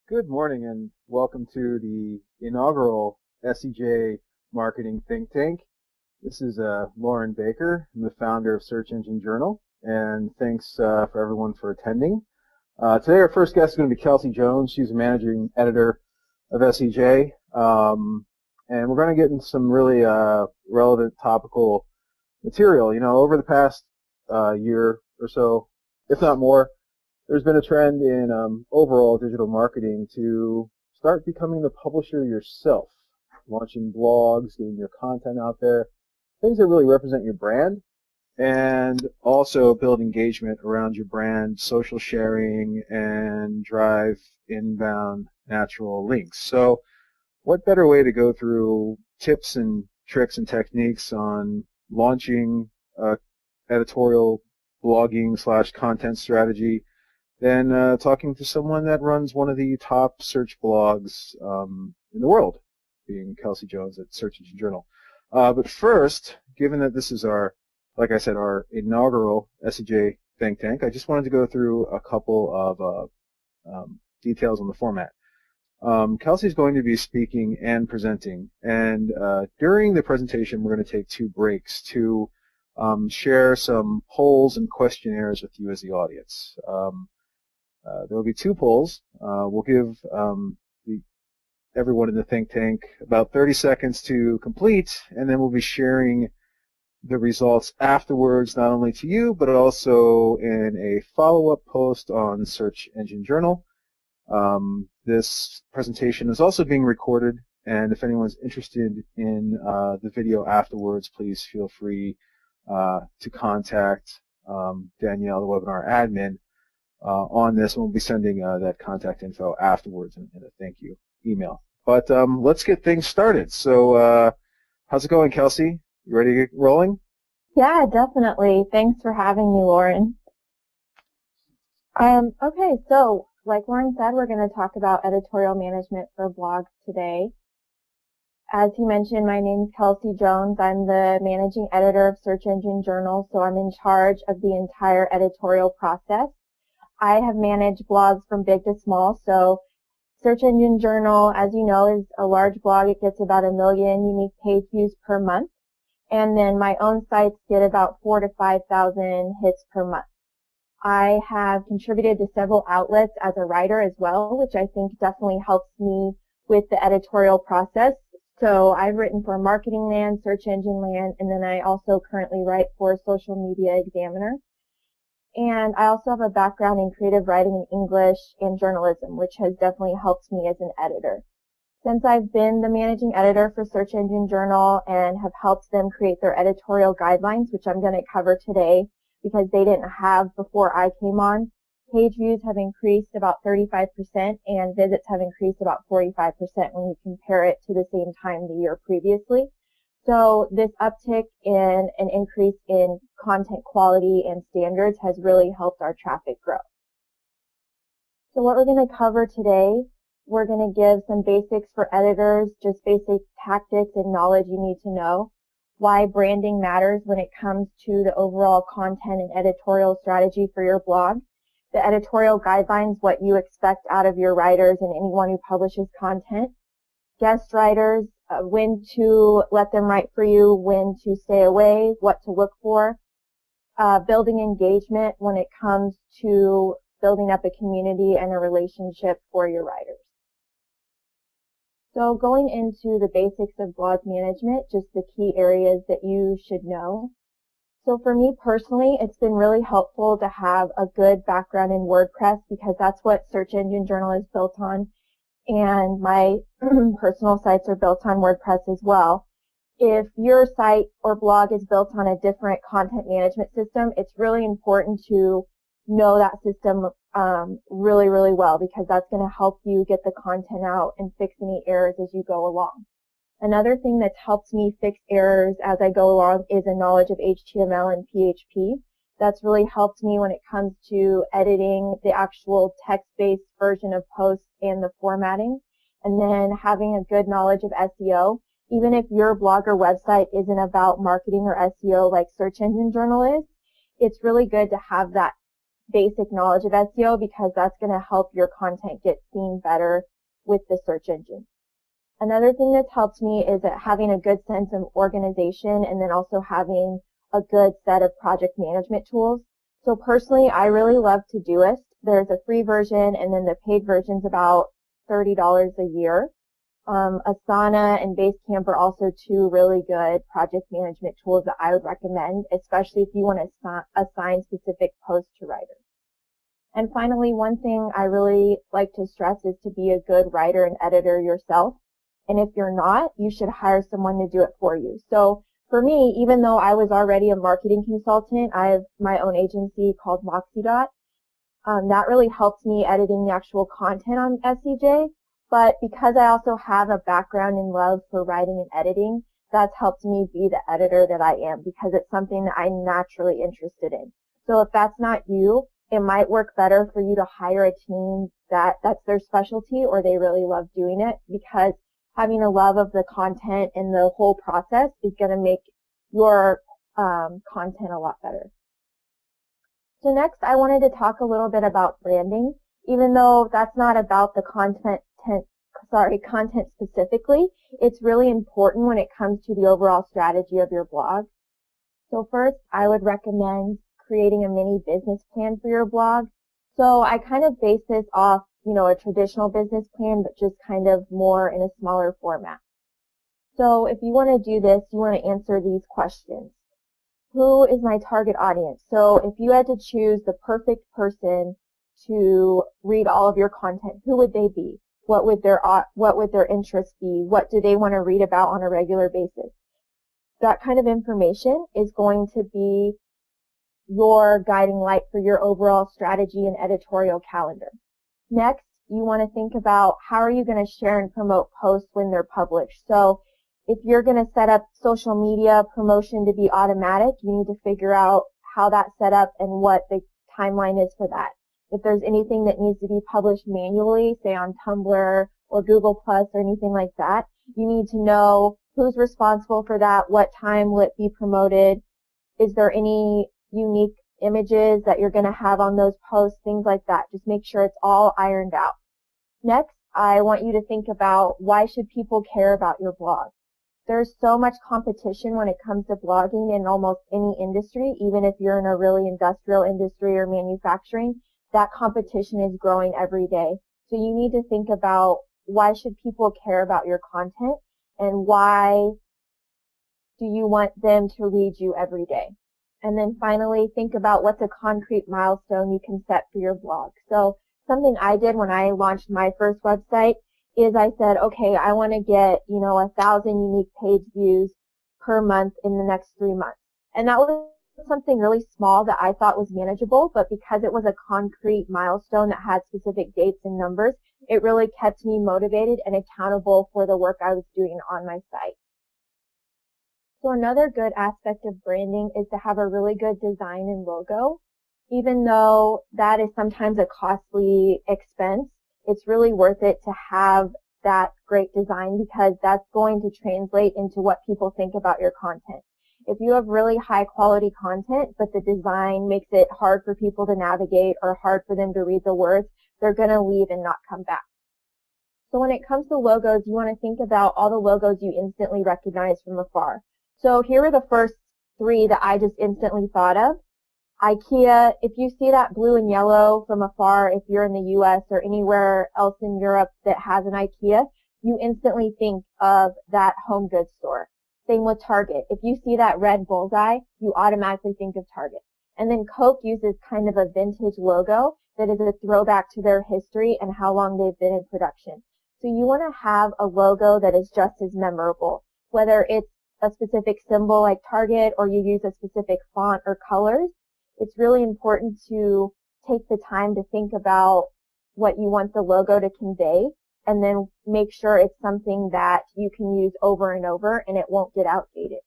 Good morning and welcome to the inaugural SEJ Marketing Think Tank. This is Loren Baker. I'm the founder of Search Engine Journal, and thanks for everyone for attending. Today our first guest is going to be Kelsey Jones. She's a managing editor of SEJ, and we're going to get into some really relevant topical material. You know, over the past year or so, if not more, there's been a trend in overall digital marketing to start becoming the publisher yourself, launching blogs, getting your content out there, things that really represent your brand, and also build engagement around your brand, social sharing, and drive inbound natural links. So what better way to go through tips and tricks and techniques on launching editorial blogging / content strategy than talking to someone that runs one of the top search blogs in the world, being Kelsey Jones at Search Engine Journal. But first, given that this is our, like I said, our inaugural SEJ Think Tank, I just wanted to go through a couple of details on the format. Kelsey's going to be speaking and presenting, and during the presentation we're going to take 2 breaks to share some polls and questionnaires with you as the audience. There will be 2 polls. We'll give everyone in the think tank about 30 seconds to complete, and then we'll be sharing the results afterwards, not only to you, but also in a follow-up post on Search Engine Journal. This presentation is also being recorded, and if anyone's interested in the video afterwards, please feel free to contact Danielle, the webinar admin, on this. We'll be sending that contact info afterwards in a thank you email. But let's get things started. So how's it going, Kelsey? You ready to get rolling? Yeah, definitely. Thanks for having me, Loren. Okay, so like Loren said, we're going to talk about editorial management for blogs today. As he mentioned, my name is Kelsey Jones. I'm the managing editor of Search Engine Journal, so I'm in charge of the entire editorial process. I have managed blogs from big to small, so Search Engine Journal, as you know, is a large blog. It gets about 1 million unique page views per month, and then my own sites get about 4,000 to 5,000 hits per month. I have contributed to several outlets as a writer as well, which I think definitely helps me with the editorial process. So I've written for Marketing Land, Search Engine Land, and then I also currently write for Social Media Examiner. And I also have a background in creative writing in English and journalism, which has definitely helped me as an editor. Since I've been the managing editor for Search Engine Journal and have helped them create their editorial guidelines, which I'm going to cover today because they didn't have before I came on, page views have increased about 35% and visits have increased about 45% when you compare it to the same time the year previously. So this uptick in an increase in content quality and standards has really helped our traffic grow. So what we're going to cover today, we're going to give some basics for editors, just basic tactics and knowledge you need to know, why branding matters when it comes to the overall content and editorial strategy for your blog, the editorial guidelines, what you expect out of your writers and anyone who publishes content, guest writers, when to let them write for you, when to stay away, what to look for, building engagement when it comes to building up a community and a relationship for your writers. So going into the basics of blog management, just the key areas that you should know. So for me personally, it's been really helpful to have a good background in WordPress because that's what Search Engine Journal is built on. And my personal sites are built on WordPress as well. If your site or blog is built on a different content management system, it's really important to know that system really, really well because that's going to help you get the content out and fix any errors as you go along. Another thing that's helped me fix errors as I go along is a knowledge of HTML and PHP. That's really helped me when it comes to editing the actual text-based version of posts and the formatting, and then having a good knowledge of SEO. Even if your blog or website isn't about marketing or SEO like Search Engine Journal is, it's really good to have that basic knowledge of SEO because that's going to help your content get seen better with the search engine. Another thing that's helped me is that having a good sense of organization and then also having a good set of project management tools. So personally, I really love Todoist. There's a free version and then the paid version's about $30 a year. Asana and Basecamp are also two really good project management tools that I would recommend, especially if you want to assign specific posts to writers. And finally, one thing I really like to stress is to be a good writer and editor yourself. And if you're not, you should hire someone to do it for you. So for me, even though I was already a marketing consultant, I have my own agency called MoxieDot. That really helps me editing the actual content on SEJ. But because I also have a background in love for writing and editing, that's helped me be the editor that I am because it's something that I'm naturally interested in. So if that's not you, it might work better for you to hire a team that's their specialty or they really love doing it, because having a love of the content and the whole process is going to make your content a lot better. So next, I wanted to talk a little bit about branding. Even though that's not about the content specifically, it's really important when it comes to the overall strategy of your blog. So first, I would recommend creating a mini business plan for your blog. So I kind of base this off, a traditional business plan, but just kind of more in a smaller format. So if you want to do this, you want to answer these questions. Who is my target audience? So if you had to choose the perfect person to read all of your content, who would they be? What would their interests be? What do they want to read about on a regular basis? That kind of information is going to be your guiding light for your overall strategy and editorial calendar. Next, you want to think about how are you going to share and promote posts when they're published. So if you're going to set up social media promotion to be automatic, you need to figure out how that's set up and what the timeline is for that. If there's anything that needs to be published manually, say on Tumblr or Google Plus or anything like that, you need to know who's responsible for that, what time will it be promoted, is there any unique images that you're going to have on those posts, things like that. Just make sure it's all ironed out. Next, I want you to think about why should people care about your blog. There's so much competition when it comes to blogging in almost any industry, even if you're in a really industrial industry or manufacturing. That competition is growing every day. So you need to think about why should people care about your content and why do you want them to read you every day. And then finally, think about what's a concrete milestone you can set for your blog. So something I did when I launched my first website is I said, okay, I want to get, 1,000 unique page views per month in the next 3 months. And that was something really small that I thought was manageable, but because it was a concrete milestone that had specific dates and numbers, it really kept me motivated and accountable for the work I was doing on my site. So another good aspect of branding is to have a really good design and logo. Even though that is sometimes a costly expense, it's really worth it to have that great design because that's going to translate into what people think about your content. If you have really high quality content, but the design makes it hard for people to navigate or hard for them to read the words, they're going to leave and not come back. So when it comes to logos, you want to think about all the logos you instantly recognize from afar. So here are the first 3 that I just instantly thought of. IKEA, if you see that blue and yellow from afar, if you're in the U.S. or anywhere else in Europe that has an IKEA, you instantly think of that home goods store. Same with Target. If you see that red bullseye, you automatically think of Target. And then Coke uses kind of a vintage logo that is a throwback to their history and how long they've been in production. So you want to have a logo that is just as memorable, whether it's a specific symbol like Target or you use a specific font or colors. It's really important to take the time to think about what you want the logo to convey and then make sure it's something that you can use over and over and it won't get outdated.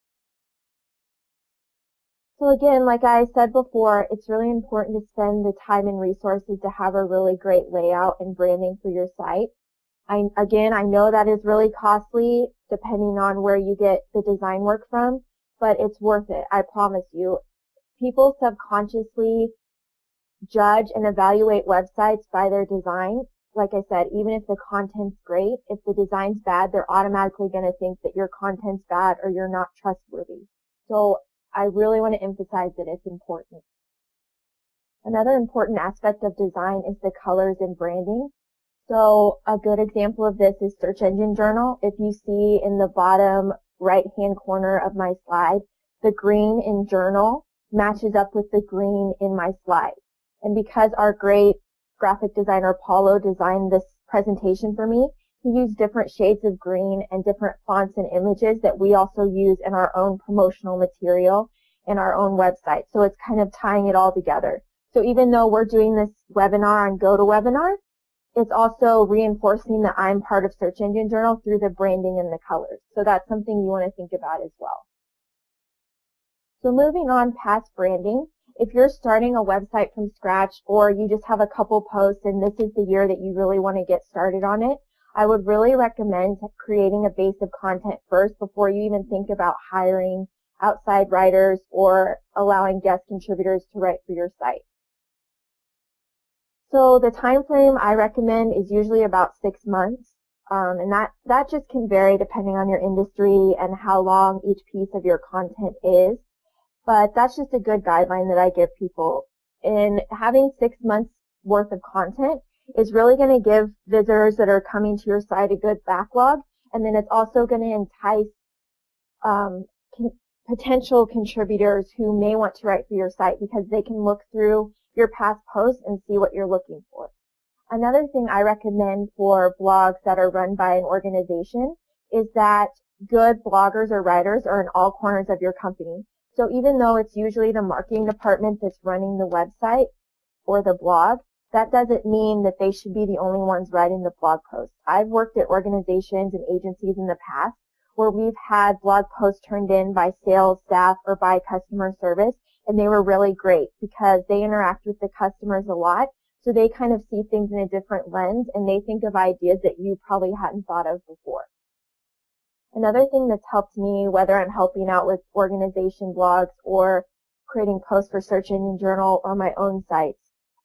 So again, like I said before, it's really important to spend the time and resources to have a really great layout and branding for your site. I know that is really costly depending on where you get the design work from, but it's worth it, I promise you. People subconsciously judge and evaluate websites by their design. Like I said, even if the content's great, if the design's bad, they're automatically going to think that your content's bad or you're not trustworthy. So I really want to emphasize that it's important. Another important aspect of design is the colors and branding. So a good example of this is Search Engine Journal. If you see in the bottom right-hand corner of my slide, the green in Journal matches up with the green in my slide. And because our great graphic designer Paulo designed this presentation for me, he used different shades of green and different fonts and images that we also use in our own promotional material in our own website. So it's kind of tying it all together. So even though we're doing this webinar on GoToWebinar, it's also reinforcing that I'm part of Search Engine Journal through the branding and the colors. So that's something you want to think about as well. So moving on past branding, if you're starting a website from scratch or you just have a couple posts and this is the year that you really want to get started on it, I would really recommend creating a base of content first before you even think about hiring outside writers or allowing guest contributors to write for your site. So the time frame I recommend is usually about 6 months, and that just can vary depending on your industry and how long each piece of your content is. But that's just a good guideline that I give people. And having 6 months worth of content is really going to give visitors that are coming to your site a good backlog, and then it's also going to entice potential contributors who may want to write for your site because they can look through your past posts and see what you're looking for. Another thing I recommend for blogs that are run by an organization is that good bloggers or writers are in all corners of your company. So even though it's usually the marketing department that's running the website or the blog, that doesn't mean that they should be the only ones writing the blog post. I've worked at organizations and agencies in the past where we've had blog posts turned in by sales staff or by customer service, and they were really great because they interact with the customers a lot, so they kind of see things in a different lens and they think of ideas that you probably hadn't thought of before. Another thing that's helped me, whether I'm helping out with organization blogs or creating posts for Search Engine Journal or my own sites,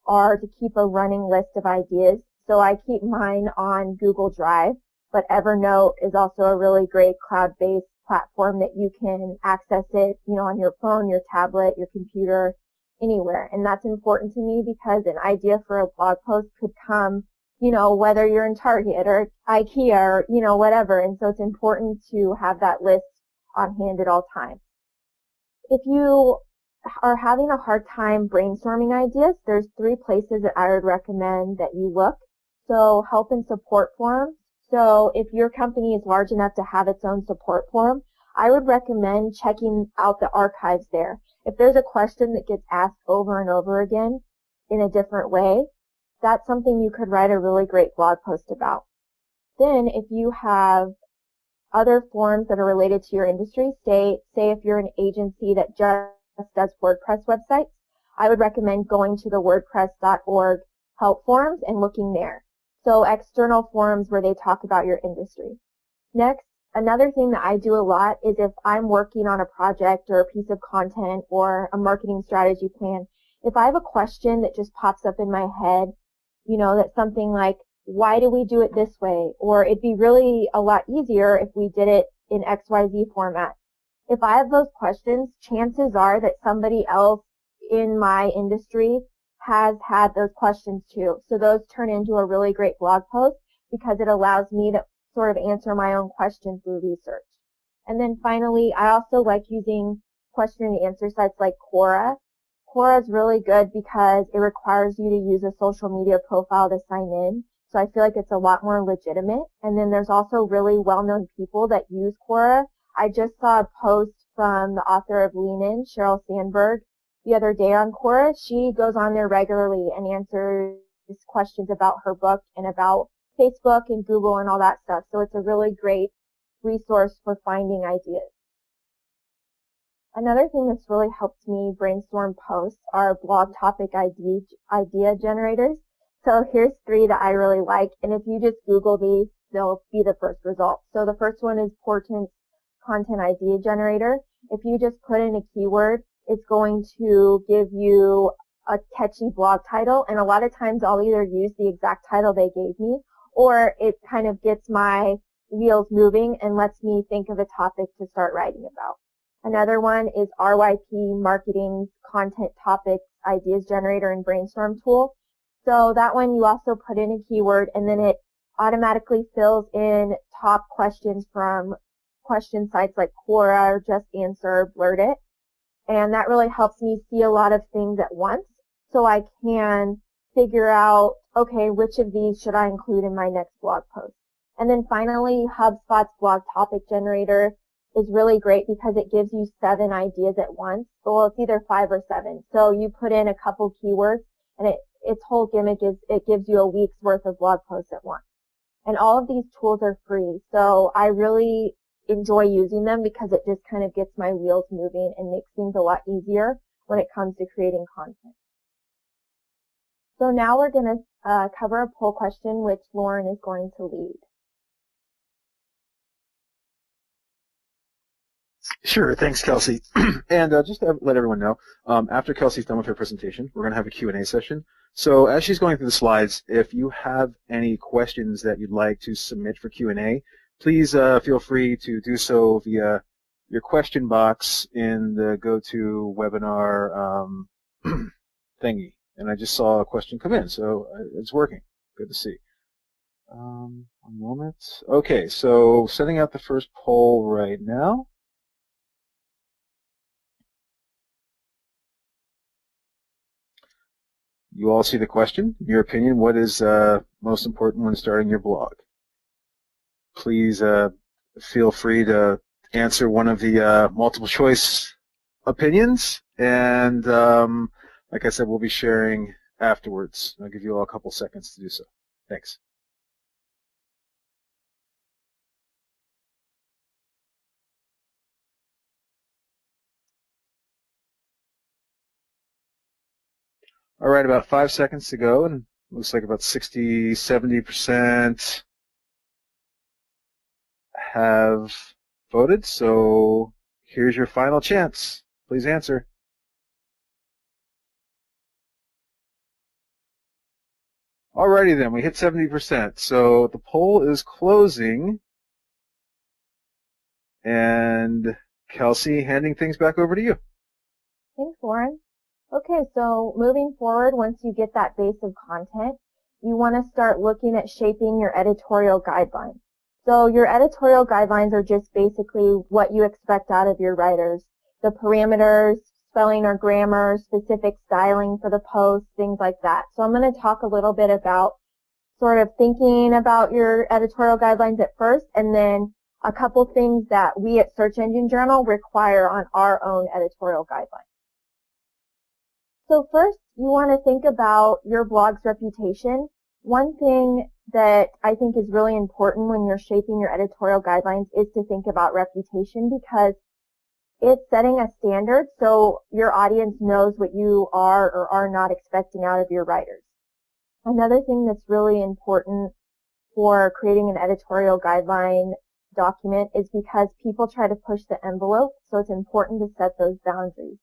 are to keep a running list of ideas. So I keep mine on Google Drive, but Evernote is also a really great cloud-based platform that you can access it, on your phone, your tablet, your computer, anywhere. And that's important to me because an idea for a blog post could come, whether you're in Target or IKEA or, whatever. And so it's important to have that list on hand at all times. If you are having a hard time brainstorming ideas, there's 3 places that I would recommend that you look. So help and support forums. So if your company is large enough to have its own support forum, I would recommend checking out the archives there. If there's a question that gets asked over and over again in a different way, that's something you could write a really great blog post about. Then if you have other forums that are related to your industry, say if you're an agency that just does WordPress websites, I would recommend going to the wordpress.org help forums and looking there. So external forums where they talk about your industry. Next, another thing that I do a lot is if I'm working on a project or a piece of content or a marketing strategy plan, if I have a question that just pops up in my head, that's something like, why do we do it this way? Or it'd be really a lot easier if we did it in XYZ format. If I have those questions, chances are that somebody else in my industry has had those questions too. So those turn into a really great blog post because it allows me to sort of answer my own questions through research. And then finally, I also like using question and answer sites like Quora. Quora is really good because it requires you to use a social media profile to sign in. So I feel like it's a lot more legitimate. And then there's also really well-known people that use Quora. I just saw a post from the author of Lean In, Sheryl Sandberg, the other day on Quora. She goes on there regularly and answers questions about her book and about Facebook and Google and all that stuff. So it's a really great resource for finding ideas. Another thing that's really helped me brainstorm posts are blog topic idea generators. So here's 3 that I really like, and if you just Google these, they'll be the first result. So the first one is Portent's Content Idea Generator. If you just put in a keyword, it's going to give you a catchy blog title, and a lot of times I'll either use the exact title they gave me, or it kind of gets my wheels moving and lets me think of a topic to start writing about. Another one is RYP, Marketing's Content Topics Ideas Generator and Brainstorm tool. So that one you also put in a keyword, and then it automatically fills in top questions from question sites like Quora or Just Answer, Blurt It. And that really helps me see a lot of things at once, so I can figure out, okay, which of these should I include in my next blog post. And then finally, HubSpot's blog topic generator is really great because it gives you 7 ideas at once. Well, it's either 5 or 7. So you put in a couple keywords, and its whole gimmick is it gives you a week's worth of blog posts at once. And all of these tools are free, so I really enjoy using them because it just kind of gets my wheels moving and makes things a lot easier when it comes to creating content. So now we're going to cover a poll question which Loren is going to lead. Sure, thanks, Kelsey. And just to let everyone know, after Kelsey's done with her presentation, we're going to have a Q&A session. So as she's going through the slides, if you have any questions that you'd like to submit for Q&A, please feel free to do so via your question box in the GoToWebinar thingy. And I just saw a question come in, so it's working. Good to see. One moment. Okay, so setting out the first poll right now. You all see the question. In your opinion, what is most important when starting your blog? Please feel free to answer one of the multiple choice opinions, and like I said, we'll be sharing afterwards. I'll give you all a couple seconds to do so. Thanks. All right, about 5 seconds to go, and looks like about 60, 70% have voted, so here's your final chance. Please answer. Alrighty then, we hit 70%. So the poll is closing. And Kelsey, handing things back over to you. Thanks, Loren. Okay, so moving forward, once you get that base of content, you want to start looking at shaping your editorial guidelines. So your editorial guidelines are just basically what you expect out of your writers. The parameters, spelling or grammar, specific styling for the post, things like that. So I'm going to talk a little bit about sort of thinking about your editorial guidelines at first, and then a couple things that we at Search Engine Journal require on our own editorial guidelines. So first, you want to think about your blog's reputation. One thing that I think is really important when you're shaping your editorial guidelines is to think about reputation, because it's setting a standard so your audience knows what you are or are not expecting out of your writers. Another thing that's really important for creating an editorial guideline document is because people try to push the envelope, so it's important to set those boundaries.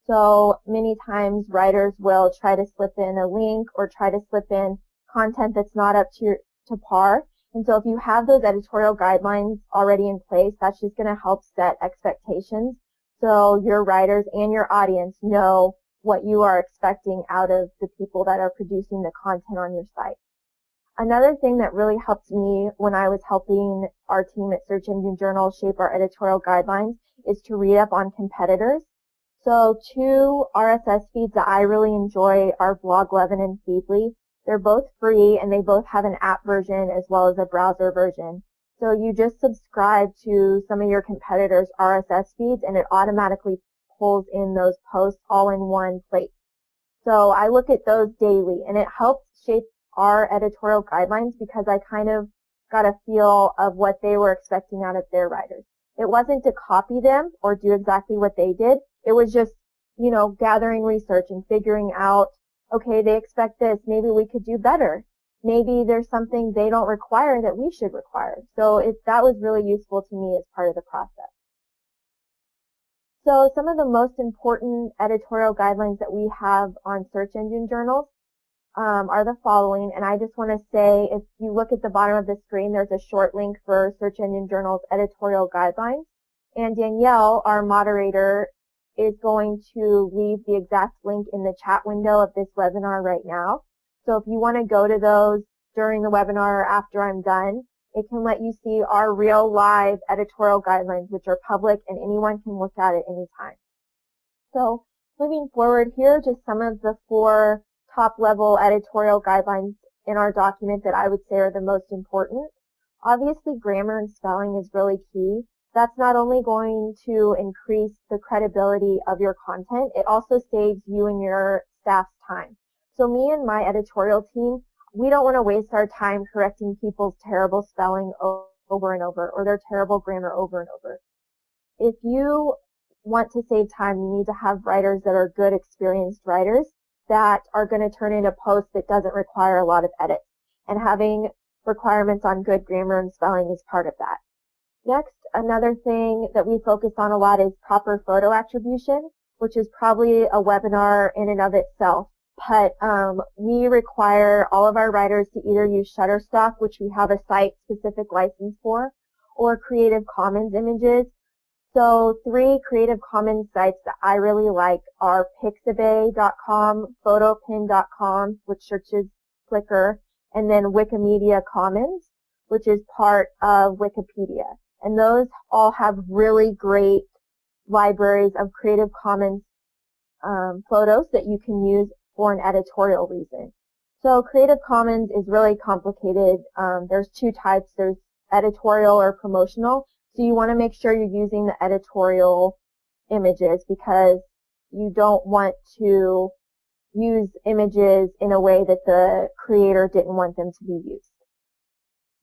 So many times writers will try to slip in a link or try to slip in content that's not up to par. And so if you have those editorial guidelines already in place, that's just going to help set expectations so your writers and your audience know what you are expecting out of the people that are producing the content on your site. Another thing that really helped me when I was helping our team at Search Engine Journal shape our editorial guidelines is to read up on competitors. So 2 RSS feeds that I really enjoy are Bloglovin and Feedly. They're both free, and they both have an app version as well as a browser version. So you just subscribe to some of your competitors' RSS feeds, and it automatically pulls in those posts all in one place. So I look at those daily, and it helps shape our editorial guidelines because I kind of got a feel of what they were expecting out of their writers. It wasn't to copy them or do exactly what they did. It was just, gathering research and figuring out, okay, they expect this. Maybe we could do better. Maybe there's something they don't require that we should require. So that was really useful to me as part of the process. So some of the most important editorial guidelines that we have on search engine journals are the following, and I just want to say, if you look at the bottom of the screen, there's a short link for Search Engine Journal's Editorial Guidelines, and Danielle, our moderator, is going to leave the exact link in the chat window of this webinar right now. So if you want to go to those during the webinar or after I'm done, it can let you see our real live editorial guidelines, which are public and anyone can look at it anytime. So moving forward, here are just some of the 4 top-level editorial guidelines in our document that I would say are the most important. Obviously, grammar and spelling is really key. That's not only going to increase the credibility of your content, it also saves you and your staff's time. So me and my editorial team, we don't want to waste our time correcting people's terrible spelling over and over, or their terrible grammar over and over. If you want to save time, you need to have writers that are good, experienced writers that are going to turn in a post that doesn't require a lot of edits. And having requirements on good grammar and spelling is part of that. Next, another thing that we focus on a lot is proper photo attribution, which is probably a webinar in and of itself. But we require all of our writers to either use Shutterstock, which we have a site-specific license for, or Creative Commons images. So 3 Creative Commons sites that I really like are pixabay.com, photopin.com, which searches Flickr, and then Wikimedia Commons, which is part of Wikipedia. And those all have really great libraries of Creative Commons photos that you can use for an editorial reason. So Creative Commons is really complicated. There's 2 types. There's editorial or promotional. So you want to make sure you're using the editorial images because you don't want to use images in a way that the creator didn't want them to be used.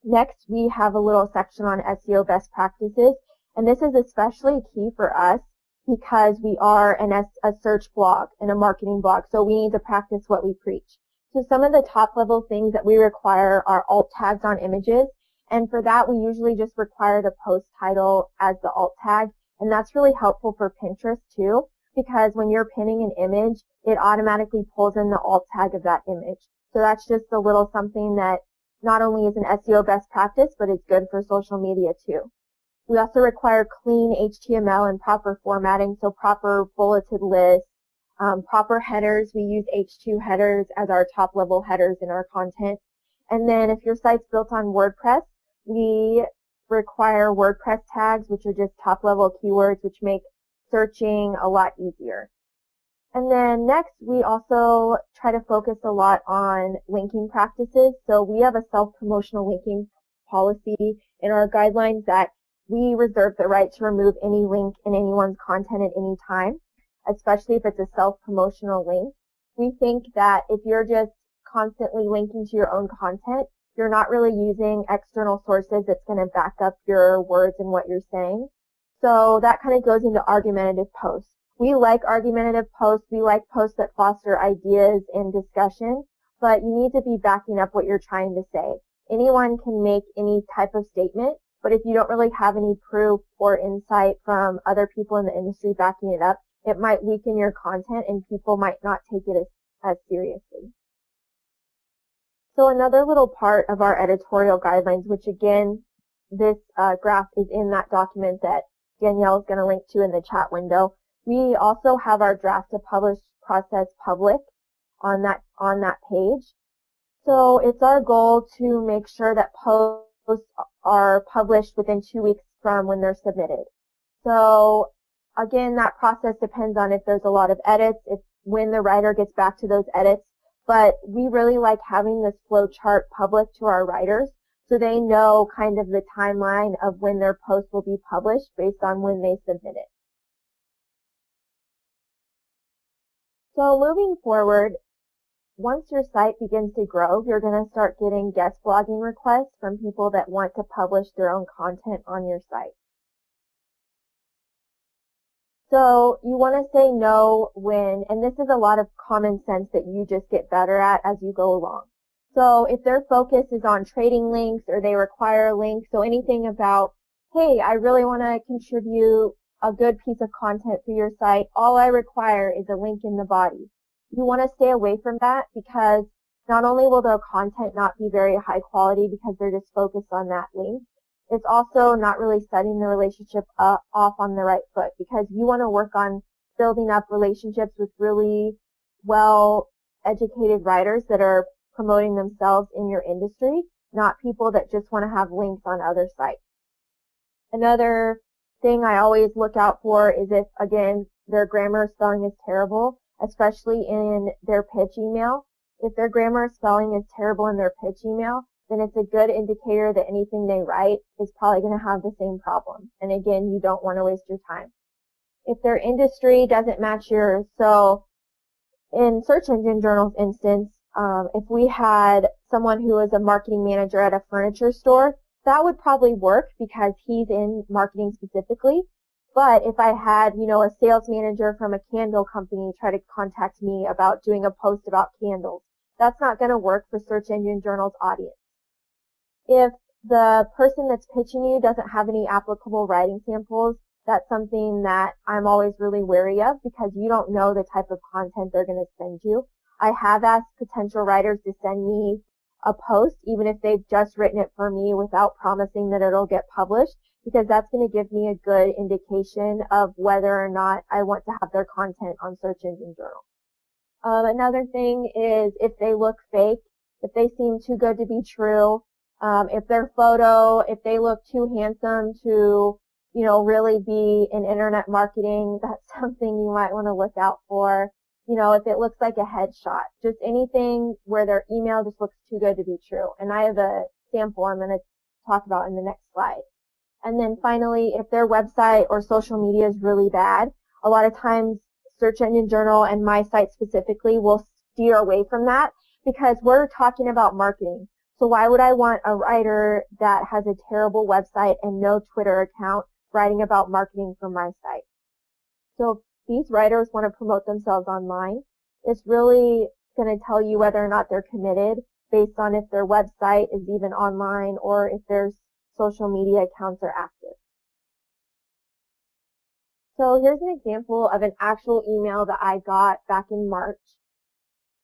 Next, we have a little section on SEO best practices, and this is especially key for us because we are a search blog and a marketing blog, so we need to practice what we preach. So some of the top level things that we require are alt tags on images. And for that, we usually just require the post title as the alt tag. And that's really helpful for Pinterest too, because when you're pinning an image, it automatically pulls in the alt tag of that image. So that's just a little something that not only is an SEO best practice, but it's good for social media too. We also require clean HTML and proper formatting, so proper bulleted lists, proper headers. We use H2 headers as our top level headers in our content. And then if your site's built on WordPress, we require WordPress tags, which are just top-level keywords, which make searching a lot easier. And then next, we also try to focus a lot on linking practices. So we have a self-promotional linking policy in our guidelines that we reserve the right to remove any link in anyone's content at any time, especially if it's a self-promotional link. We think that if you're just constantly linking to your own content, you're not really using external sources that's going to back up your words and what you're saying. So that kind of goes into argumentative posts. We like argumentative posts. We like posts that foster ideas and discussion, but you need to be backing up what you're trying to say. Anyone can make any type of statement, but if you don't really have any proof or insight from other people in the industry backing it up, it might weaken your content and people might not take it as seriously. So another little part of our editorial guidelines, which again, this graph is in that document that Danielle is going to link to in the chat window. We also have our draft to publish process public on that page. So it's our goal to make sure that posts are published within 2 weeks from when they're submitted. So again, that process depends on if there's a lot of edits, when the writer gets back to those edits. But we really like having this flow chart public to our writers so they know kind of the timeline of when their post will be published based on when they submit it. So moving forward, once your site begins to grow, you're going to start getting guest blogging requests from people that want to publish their own content on your site. So you want to say no when, and this is a lot of common sense that you just get better at as you go along. So if their focus is on trading links or they require links, so anything about, hey, I really want to contribute a good piece of content for your site, all I require is a link in the body. You want to stay away from that because not only will their content not be very high quality because they're just focused on that link, it's also not really setting the relationship off on the right foot because you want to work on building up relationships with really well-educated writers that are promoting themselves in your industry, not people that just want to have links on other sites. Another thing I always look out for is if, again, their grammar spelling is terrible, especially in their pitch email. If their grammar spelling is terrible in their pitch email, then it's a good indicator that anything they write is probably going to have the same problem. And again, you don't want to waste your time. If their industry doesn't match yours, so in Search Engine Journal's instance, if we had someone who was a marketing manager at a furniture store, that would probably work because he's in marketing specifically. But if I had, a sales manager from a candle company try to contact me about doing a post about candles, that's not going to work for Search Engine Journal's audience. If the person that's pitching you doesn't have any applicable writing samples, that's something that I'm always really wary of because you don't know the type of content they're going to send you. I have asked potential writers to send me a post, even if they've just written it for me without promising that it'll get published, because that's going to give me a good indication of whether or not I want to have their content on Search Engine Journal. Another thing is if they look fake, if they seem too good to be true, if their photo, if they look too handsome to, really be in internet marketing, that's something you might want to look out for. If it looks like a headshot, just anything where their email just looks too good to be true. And I have a sample I'm going to talk about in the next slide. And then finally, if their website or social media is really bad, a lot of times Search Engine Journal and my site specifically will steer away from that because we're talking about marketing. So why would I want a writer that has a terrible website and no Twitter account writing about marketing for my site? So if these writers want to promote themselves online, it's really going to tell you whether or not they're committed based on if their website is even online or if their social media accounts are active. So here's an example of an actual email that I got back in March.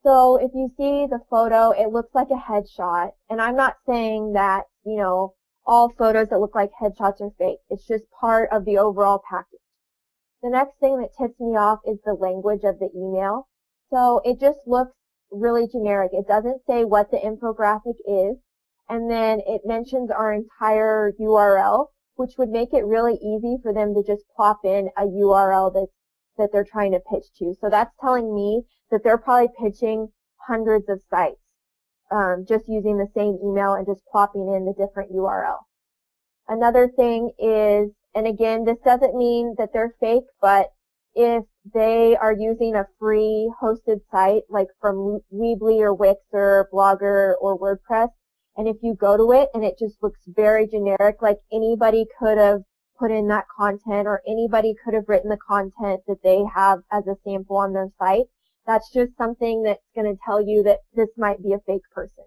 So if you see the photo, it looks like a headshot. And I'm not saying that, all photos that look like headshots are fake. It's just part of the overall package. The next thing that tips me off is the language of the email. So it just looks really generic. It doesn't say what the infographic is. And then it mentions our entire URL, which would make it really easy for them to just plop in a URL that they're trying to pitch to. So that's telling me that they're probably pitching hundreds of sites, just using the same email and just plopping in the different URL. Another thing is, and again, this doesn't mean that they're fake, but if they are using a free hosted site like from Weebly or Wix or Blogger or WordPress, and if you go to it and it just looks very generic, like anybody could have put in that content or anybody could have written the content that they have as a sample on their site, that's just something that's going to tell you that this might be a fake person.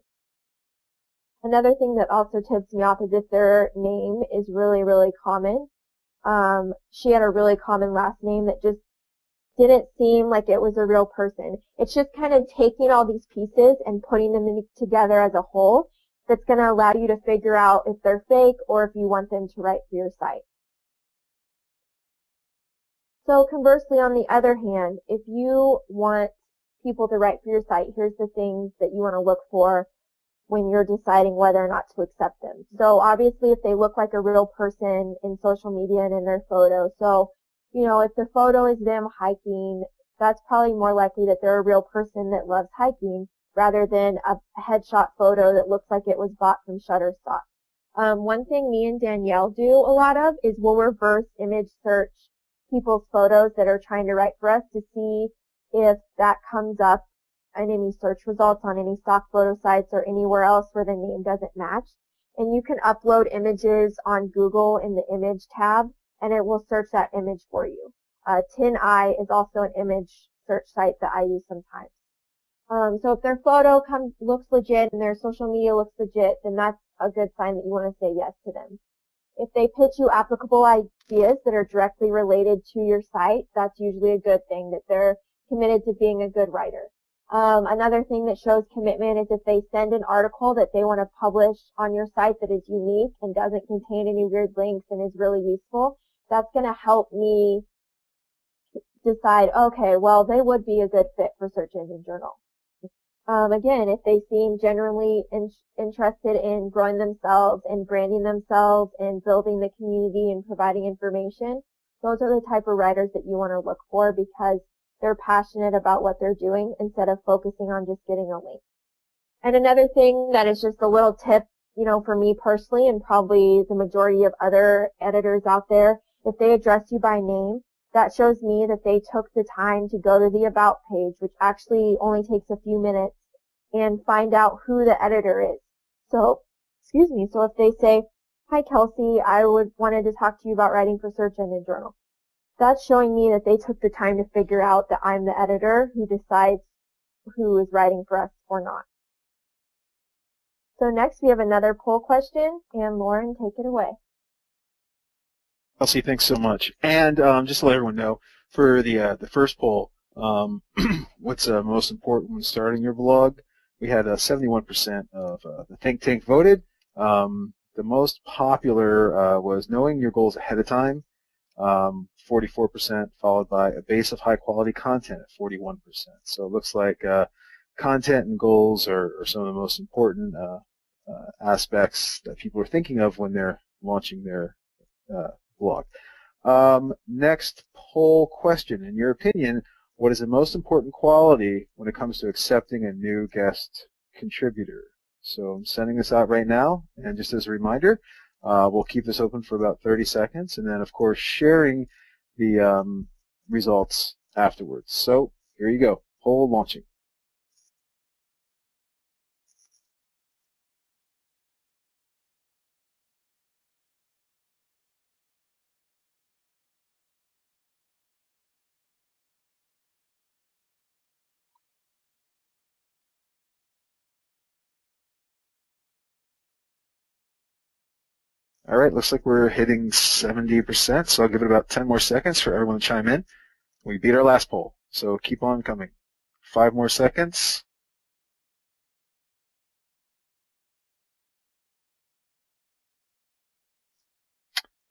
Another thing that also tips me off is if their name is really, really common. She had a really common last name that just didn't seem like it was a real person. It's just kind of taking all these pieces and putting them together as a whole that's going to allow you to figure out if they're fake or if you want them to write for your site. So conversely, on the other hand, if you want people to write for your site, here's the things that you want to look for when you're deciding whether or not to accept them. So obviously if they look like a real person in social media and in their photo. So, if the photo is them hiking, that's probably more likely that they're a real person that loves hiking rather than a headshot photo that looks like it was bought from Shutterstock. One thing me and Danielle do a lot of is we'll reverse image search people's photos that are trying to write for us to see if that comes up in any search results on any stock photo sites or anywhere else where the name doesn't match. And you can upload images on Google in the image tab and it will search that image for you. TinEye is also an image search site that I use sometimes. So if their photo looks legit and their social media looks legit, then that's a good sign that you want to say yes to them. If they pitch you applicable ideas that are directly related to your site, that's usually a good thing, that they're committed to being a good writer. Another thing that shows commitment is if they send an article that they want to publish on your site that is unique and doesn't contain any weird links and is really useful, that's going to help me decide, okay, well, they would be a good fit for Search Engine Journal. Again, if they seem genuinely interested in growing themselves and branding themselves and building the community and providing information, those are the type of writers that you want to look for because they're passionate about what they're doing instead of focusing on just getting a link. And another thing that is just a little tip, for me personally and probably the majority of other editors out there, if they address you by name, that shows me that they took the time to go to the About page, which actually only takes a few minutes, and find out who the editor is. So if they say, "Hi Kelsey, I wanted to talk to you about writing for Search Engine Journal," that's showing me that they took the time to figure out that I'm the editor who decides who is writing for us or not. So next we have another poll question, and Loren, take it away. Kelsey, thanks so much. And just to let everyone know, for the first poll, what's most important when starting your blog, we had 71% of the ThinkTank voted. The most popular was knowing your goals ahead of time, 44%, followed by a base of high-quality content at 41%. So it looks like content and goals are some of the most important aspects that people are thinking of when they're launching their blog. Next poll question. In your opinion, what is the most important quality when it comes to accepting a new guest contributor? So I'm sending this out right now, and just as a reminder, we'll keep this open for about 30 seconds, and then, of course, sharing the results afterwards. So here you go. Poll launching. All right, looks like we're hitting 70%, so I'll give it about 10 more seconds for everyone to chime in. We beat our last poll, so keep on coming. 5 more seconds.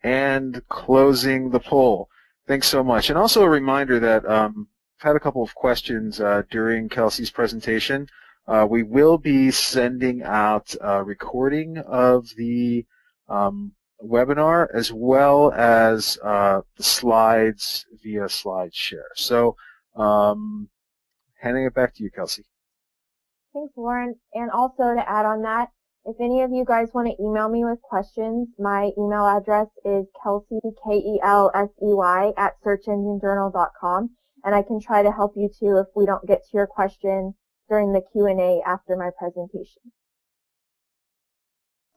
And closing the poll. Thanks so much. And also a reminder that I've had a couple of questions during Kelsey's presentation. We will be sending out a recording of the webinar as well as the slides via SlideShare. So handing it back to you, Kelsey. Thanks, Loren. And also to add on that, if any of you guys want to email me with questions, my email address is Kelsey, K-E-L-S-E-Y, @searchenginejournal.com, and I can try to help you too if we don't get to your question during the Q&A after my presentation.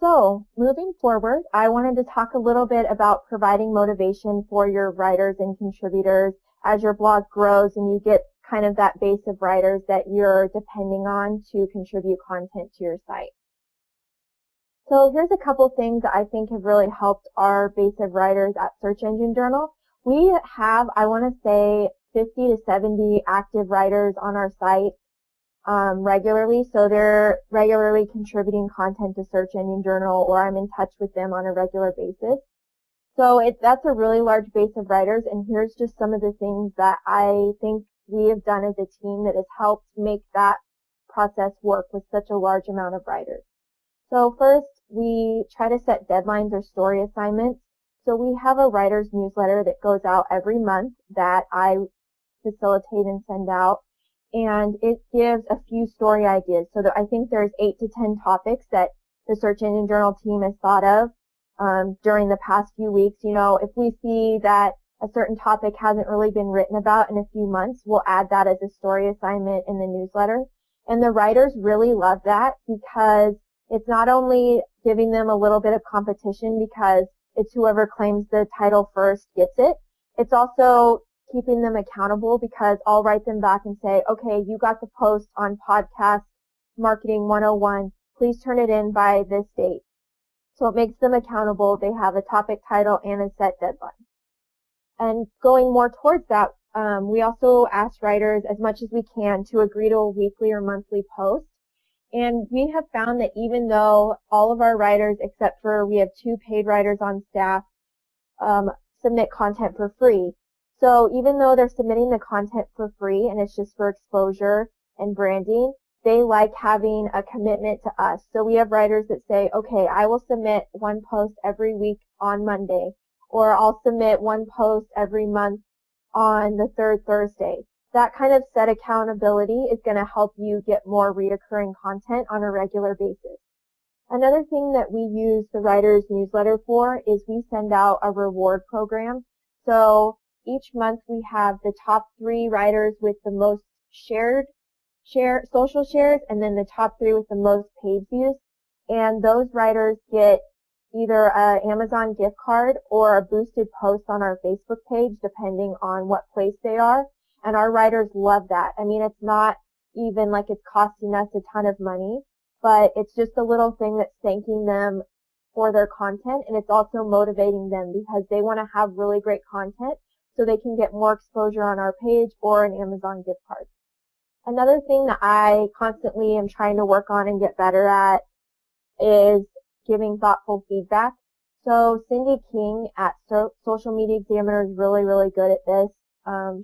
So, moving forward, I wanted to talk a little bit about providing motivation for your writers and contributors as your blog grows and you get kind of that base of writers that you're depending on to contribute content to your site. So here's a couple things that I think have really helped our base of writers at Search Engine Journal. We have, I want to say, 50 to 70 active writers on our site regularly. So they're regularly contributing content to Search Engine Journal, or I'm in touch with them on a regular basis. So that's a really large base of writers, and here's just some of the things that I think we have done as a team that has helped make that process work with such a large amount of writers. So first, we try to set deadlines or story assignments. So we have a writer's newsletter that goes out every month that I facilitate and send out, and it gives a few story ideas. So I think there's 8 to 10 topics that the Search Engine Journal team has thought of during the past few weeks. If we see that a certain topic hasn't really been written about in a few months, we'll add that as a story assignment in the newsletter. And the writers really love that because it's not only giving them a little bit of competition because it's whoever claims the title first gets it. It's also keeping them accountable because I'll write them back and say, okay, you got the post on Podcast Marketing 101. Please turn it in by this date. So it makes them accountable. They have a topic title and a set deadline. And going more towards that, we also ask writers as much as we can to agree to a weekly or monthly post. And we have found that even though all of our writers, except for we have 2 paid writers on staff, submit content for free. So even though they're submitting the content for free and it's just for exposure and branding, they like having a commitment to us. So we have writers that say, okay, I will submit 1 post every week on Monday, or I'll submit 1 post every month on the 3rd Thursday. That kind of set accountability is going to help you get more reoccurring content on a regular basis. Another thing that we use the writer's newsletter for is we send out a reward program. So each month we have the top 3 writers with the most social shares, and then the top 3 with the most page views. And those writers get either an Amazon gift card or a boosted post on our Facebook page, depending on what place they are. And our writers love that. I mean, it's not even like it's costing us a ton of money, but it's just a little thing that's thanking them for their content, and it's also motivating them because they want to have really great content so they can get more exposure on our page or an Amazon gift card. Another thing that I constantly am trying to work on and get better at is giving thoughtful feedback. So Cindy King at Social Media Examiner is really, really good at this.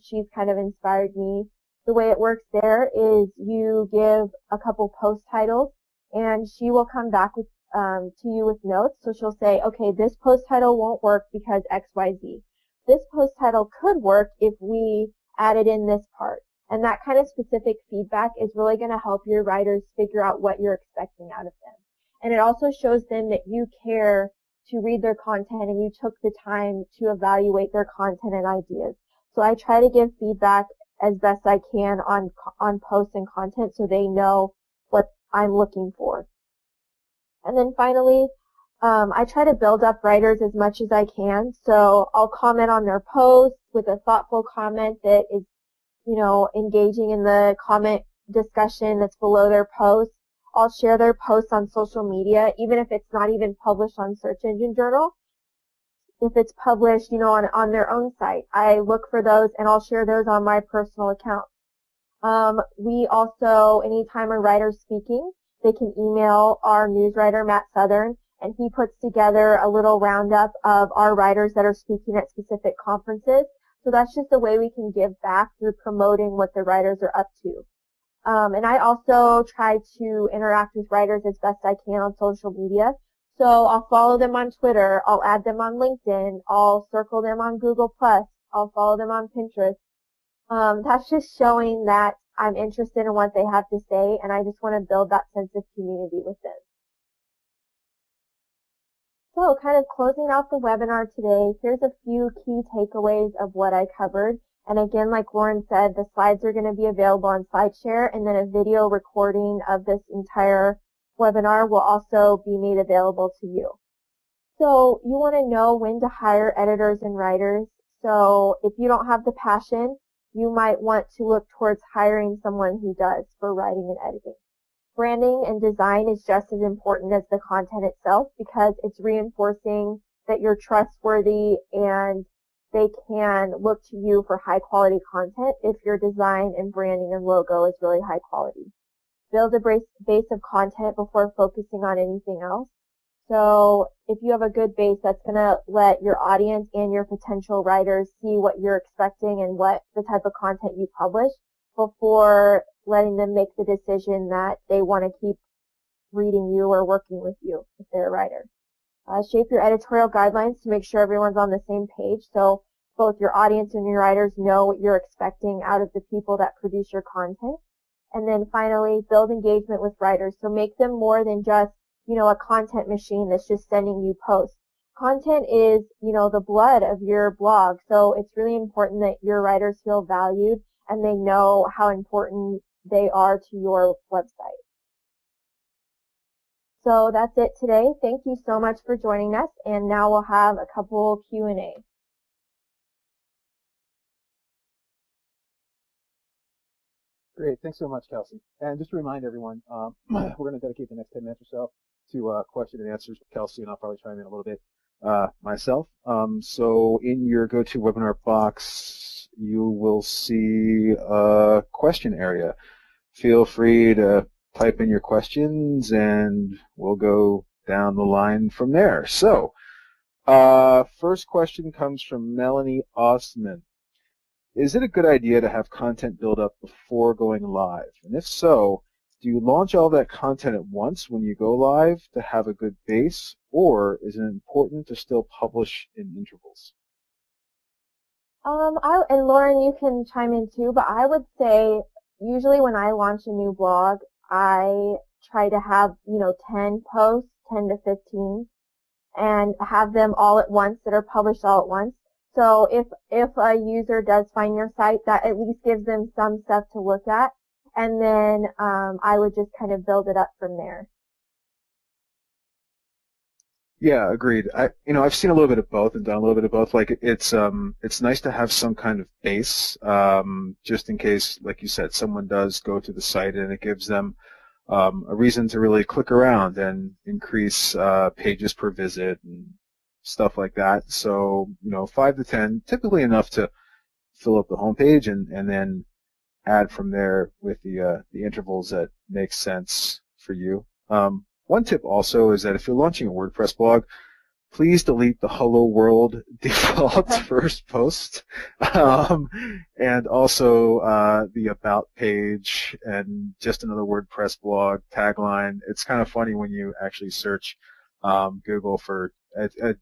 She's kind of inspired me. The way it works there is you give a couple post titles, and she will come back with to you with notes. So she'll say, okay, this post title won't work because X, Y, Z. This post title could work if we added in this part. And that kind of specific feedback is really going to help your writers figure out what you're expecting out of them. And it also shows them that you care to read their content and you took the time to evaluate their content and ideas. So I try to give feedback as best I can on posts and content so they know what I'm looking for. And then finally, I try to build up writers as much as I can. So I'll comment on their posts with a thoughtful comment that is, engaging in the comment discussion that's below their post. I'll share their posts on social media, even if it's not even published on Search Engine Journal. If it's published, on their own site, I look for those and I'll share those on my personal account. We also, anytime a writer's speaking, they can email our news writer, Matt Southern, and he puts together a little roundup of our writers that are speaking at specific conferences. So that's just a way we can give back through promoting what the writers are up to. And I also try to interact with writers as best I can on social media. So I'll follow them on Twitter, I'll add them on LinkedIn, I'll circle them on Google+, I'll follow them on Pinterest. That's just showing that I'm interested in what they have to say, and I just want to build that sense of community with them. So kind of closing out the webinar today, here's a few key takeaways of what I covered. And again, like Loren said, the slides are going to be available on SlideShare, and then a video recording of this entire webinar will also be made available to you. So you want to know when to hire editors and writers. So if you don't have the passion, you might want to look towards hiring someone who does for writing and editing. Branding and design is just as important as the content itself because it's reinforcing that you're trustworthy and they can look to you for high quality content if your design and branding and logo is really high quality. Build a base of content before focusing on anything else. So if you have a good base, that's going to let your audience and your potential writers see what you're expecting and what the type of content you publish before letting them make the decision that they want to keep reading you or working with you if they're a writer. Shape your editorial guidelines to make sure everyone's on the same page so both your audience and your writers know what you're expecting out of the people that produce your content. And then finally, build engagement with writers. So make them more than just, a content machine that's just sending you posts. Content is, the blood of your blog. So it's really important that your writers feel valued and they know how important they are to your website. So that's it today. Thank you so much for joining us. And now we'll have a couple Q&A. Great. Thanks so much, Kelsey. And just to remind everyone, we're going to dedicate the next 10 minutes or so to question and answers with Kelsey, and I'll probably chime in a little bit myself. So in your GoToWebinar box, you will see a question area. Feel free to type in your questions, and we'll go down the line from there. So, first question comes from Melanie Osman. Is it a good idea to have content build up before going live? And if so, do you launch all that content at once when you go live to have a good base, or is it important to still publish in intervals? And Loren, you can chime in too, but I would say usually when I launch a new blog, I try to have, 10 posts, 10 to 15, and have them all at once that are published all at once. So if a user does find your site, that at least gives them some stuff to look at. And then I would just kind of build it up from there. Yeah, agreed. I've seen a little bit of both and done a little bit of both. Like it's nice to have some kind of base, just in case, like you said, someone does go to the site and it gives them a reason to really click around and increase pages per visit and stuff like that. So 5 to 10, typically enough to fill up the homepage, and then add from there with the intervals that make sense for you. One tip also is that if you're launching a WordPress blog, please delete the Hello World default first post, and also the About page and just another WordPress blog tagline. It's kind of funny when you actually search Google for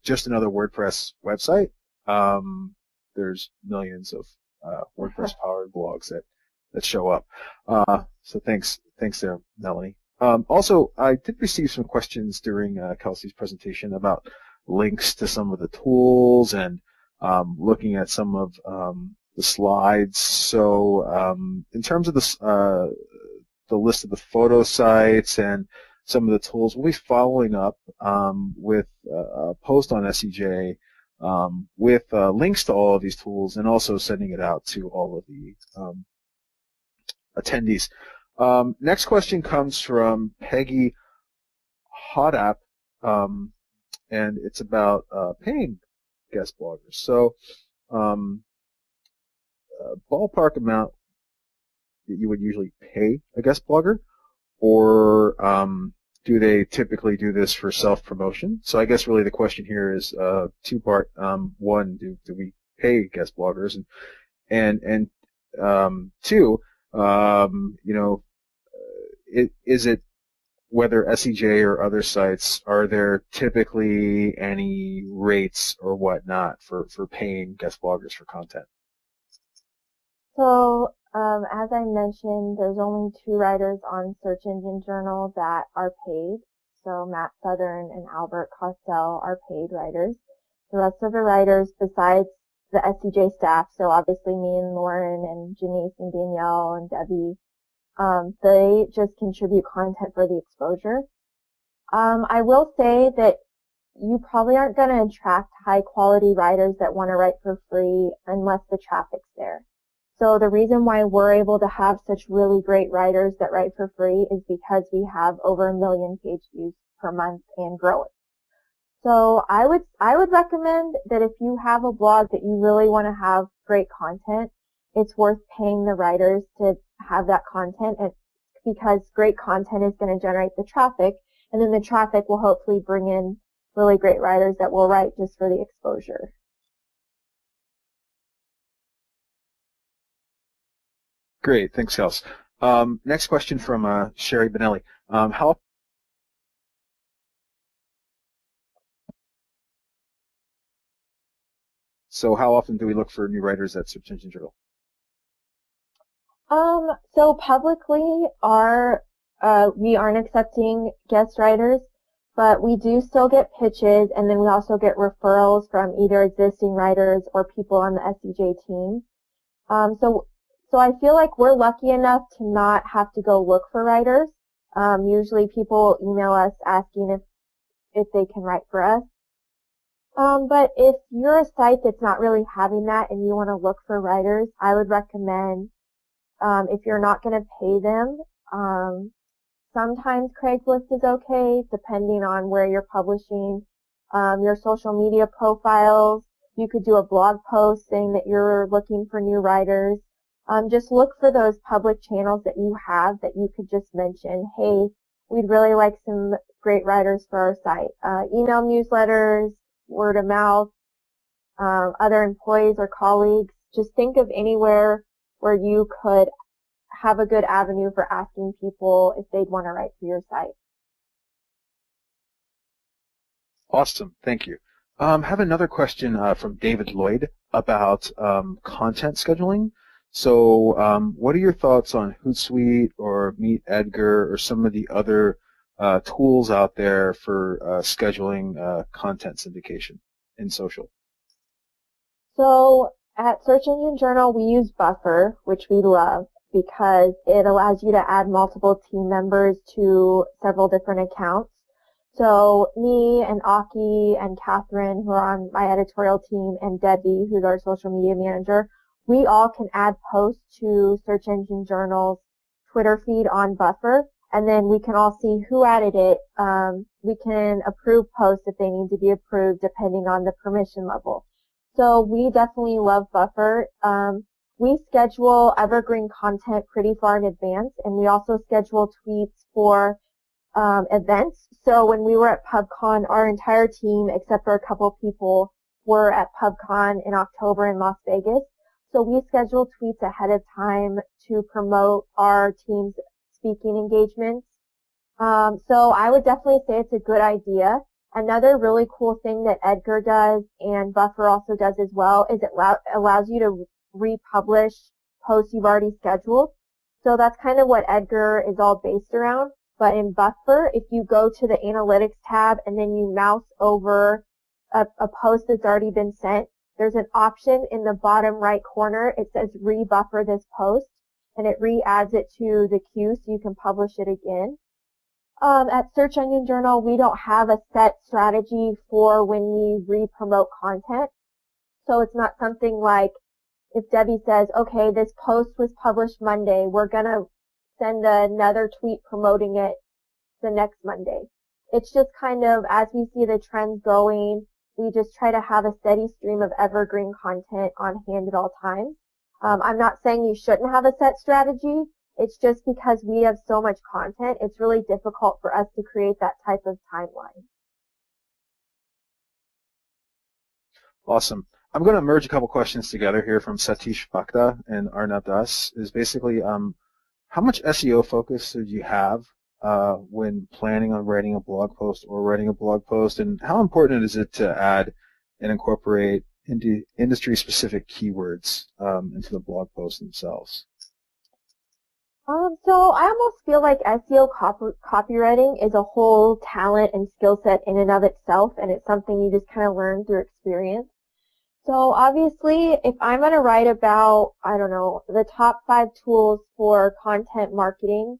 just another WordPress website. There's millions of WordPress-powered blogs that show up. So thanks there, Melanie. Also, I did receive some questions during Kelsey's presentation about links to some of the tools and looking at some of the slides. So in terms of the list of the photo sites and some of the tools, we'll be following up with a post on SEJ with links to all of these tools, and also sending it out to all of the attendees. Next question comes from Peggy Hodap, and it's about paying guest bloggers. So ballpark amount that you would usually pay a guest blogger, or do they typically do this for self-promotion? So I guess really the question here is two-part. One, do we pay guest bloggers, and two, is it, whether SEJ or other sites, are there typically any rates or whatnot for paying guest bloggers for content? So as I mentioned, there's only 2 writers on Search Engine Journal that are paid. So Matt Southern and Albert Costel are paid writers. The rest of the writers, besides the SEJ staff, so obviously me and Loren and Janice and Danielle and Debbie, they just contribute content for the exposure. I will say that you probably aren't going to attract high-quality writers that want to write for free unless the traffic's there. So the reason why we're able to have such really great writers that write for free is because we have over 1 million page views per month and growing. So I would recommend that if you have a blog that you really want to have great content, it's worth paying the writers to have that content, and because great content is going to generate the traffic, and then the traffic will hopefully bring in really great writers that will write just for the exposure. Great, thanks, Kels. Next question from Sherry Benelli. So how often do we look for new writers at Search Engine Journal? So publicly, we aren't accepting guest writers, but we do still get pitches, and then we also get referrals from either existing writers or people on the SEJ team. So I feel like we're lucky enough to not have to go look for writers. Usually people email us asking if they can write for us. But if you're a site that's not really having that and you want to look for writers, I would recommend, if you're not going to pay them, Sometimes Craigslist is okay, depending on where you're publishing your social media profiles. You could do a blog post saying that you're looking for new writers. Just look for those public channels that you have that you could just mention, hey, we'd really like some great writers for our site. Email newsletters, word of mouth, other employees or colleagues. Just think of anywhere where you could have a good avenue for asking people if they'd want to write for your site. Awesome, thank you. I have another question from David Lloyd about content scheduling. So what are your thoughts on Hootsuite or Meet Edgar or some of the other tools out there for scheduling content syndication in social? So at Search Engine Journal, we use Buffer, which we love because it allows you to add multiple team members to several different accounts. So me and Aki and Catherine, who are on my editorial team, and Debbie, who's our social media manager, we all can add posts to Search Engine Journal's Twitter feed on Buffer, and then we can all see who added it. We can approve posts if they need to be approved, depending on the permission level. So we definitely love Buffer. We schedule evergreen content pretty far in advance, and we also schedule tweets for events. So when we were at PubCon, our entire team, except for a couple people, were at PubCon in October in Las Vegas. So we schedule tweets ahead of time to promote our team's speaking engagements. So I would definitely say it's a good idea. Another really cool thing that Edgar does and Buffer also does as well is it allows you to republish posts you've already scheduled. So that's kind of what Edgar is all based around. But in Buffer, if you go to the Analytics tab and then you mouse over a post that's already been sent, there's an option in the bottom right corner. It says rebuffer this post, and it re-adds it to the queue so you can publish it again. At Search Engine Journal, we don't have a set strategy for when we re-promote content. So it's not something like if Debbie says, okay, this post was published Monday, we're going to send another tweet promoting it the next Monday. It's just kind of, as we see the trends going, we just try to have a steady stream of evergreen content on hand at all times. I'm not saying you shouldn't have a set strategy. It's just because we have so much content, it's really difficult for us to create that type of timeline. Awesome. I'm going to merge a couple questions together here from Satish Bhakta and Arnab Das. Is basically, how much SEO focus do you have when planning on writing a blog post or writing a blog post, and how important is it to add and incorporate industry-specific keywords into the blog posts themselves? So I almost feel like SEO copywriting is a whole talent and skill set in and of itself, and it's something you just kind of learn through experience. So obviously, if I'm going to write about, I don't know, the top 5 tools for content marketing,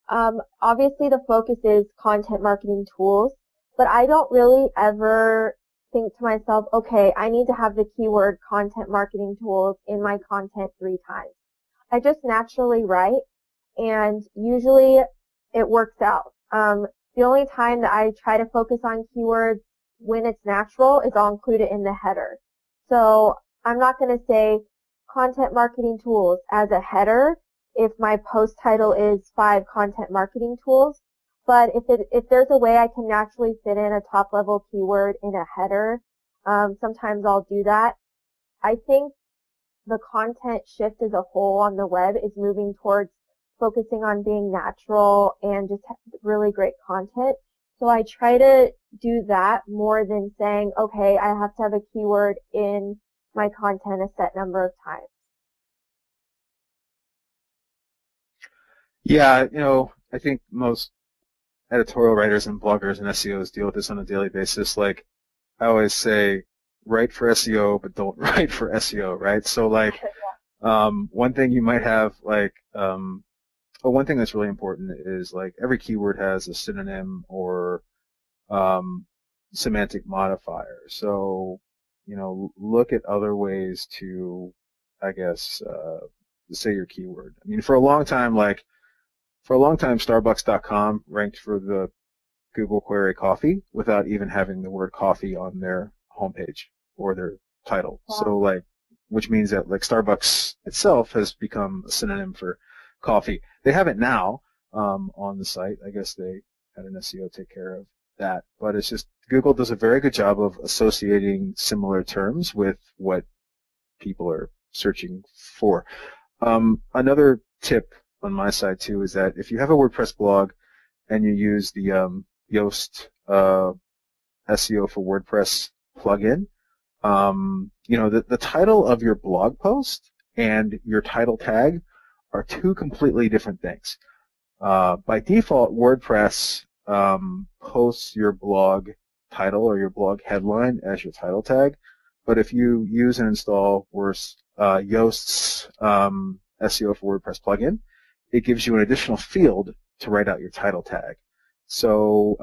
obviously the focus is content marketing tools, but I don't really ever think to myself, okay, I need to have the keyword content marketing tools in my content 3 times. I just naturally write, and usually it works out. The only time that I try to focus on keywords when it's natural is I'll include it in the header. So I'm not going to say content marketing tools as a header if my post title is 5 content marketing tools. But if there's a way I can naturally fit in a top level keyword in a header, sometimes I'll do that. I think the content shift as a whole on the web is moving towards focusing on being natural and just really great content. So I try to do that more than saying, okay, I have to have a keyword in my content a set number of times. Yeah, I think most editorial writers and bloggers and SEOs deal with this on a daily basis. Like I always say, write for SEO, but don't write for SEO, right? So like, one thing you might have one thing that's really important is like every keyword has a synonym or semantic modifier. So, look at other ways to, I guess, say your keyword. I mean, for a long time, like For a long time, Starbucks.com ranked for the Google query coffee without even having the word coffee on their homepage or their title. Wow. So like, which means that like Starbucks itself has become a synonym for coffee. They have it now on the site. I guess they had an SEO take care of that. But it's just Google does a very good job of associating similar terms with what people are searching for. Another tip on my side too is that if you have a WordPress blog and you use the Yoast SEO for WordPress plugin, the title of your blog post and your title tag are two completely different things. By default, WordPress posts your blog title or your blog headline as your title tag, but if you use and install Yoast's SEO for WordPress plugin, it gives you an additional field to write out your title tag. So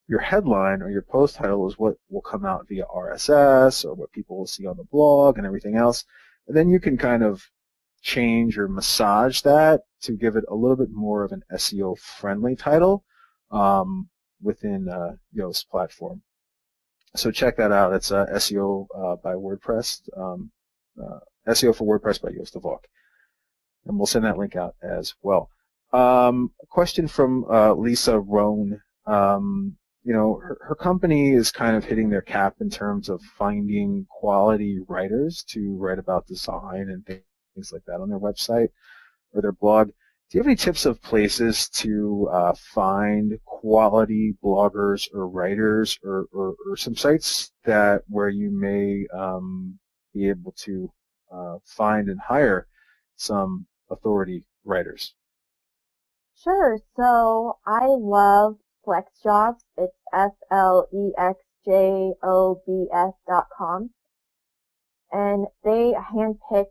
your headline or your post title is what will come out via RSS or what people will see on the blog and everything else. And then you can kind of change or massage that to give it a little bit more of an SEO-friendly title within Yoast platform. So check that out. It's SEO by WordPress, SEO for WordPress by Yoast of Valk. And we'll send that link out as well. A question from Lisa Roan. Her company is kind of hitting their cap in terms of finding quality writers to write about design and things like that on their website or their blog. Do you have any tips of places to find quality bloggers or writers or some sites where you may be able to find and hire some authority writers? Sure. So I love FlexJobs. It's FlexJobs.com. And they handpick